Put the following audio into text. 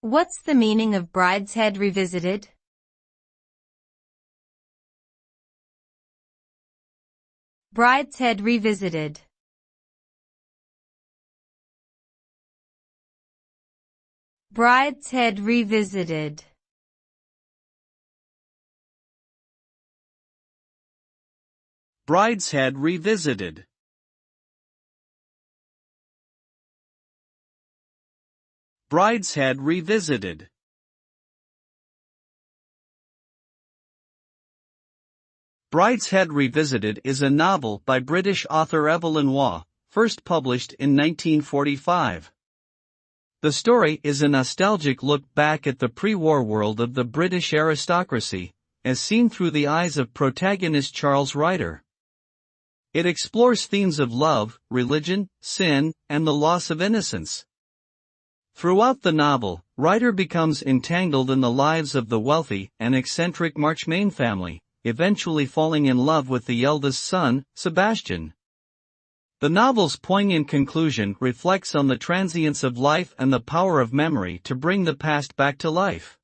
What's the meaning of Brideshead Revisited? Brideshead Revisited. Brideshead Revisited. Brideshead Revisited. Brideshead Revisited. Brideshead Revisited is a novel by British author Evelyn Waugh, first published in 1945. The story is a nostalgic look back at the pre-war world of the British aristocracy, as seen through the eyes of protagonist Charles Ryder. It explores themes of love, religion, sin, and the loss of innocence. Throughout the novel, Ryder becomes entangled in the lives of the wealthy and eccentric Marchmain family, eventually falling in love with the eldest son, Sebastian. The novel's poignant conclusion reflects on the transience of life and the power of memory to bring the past back to life.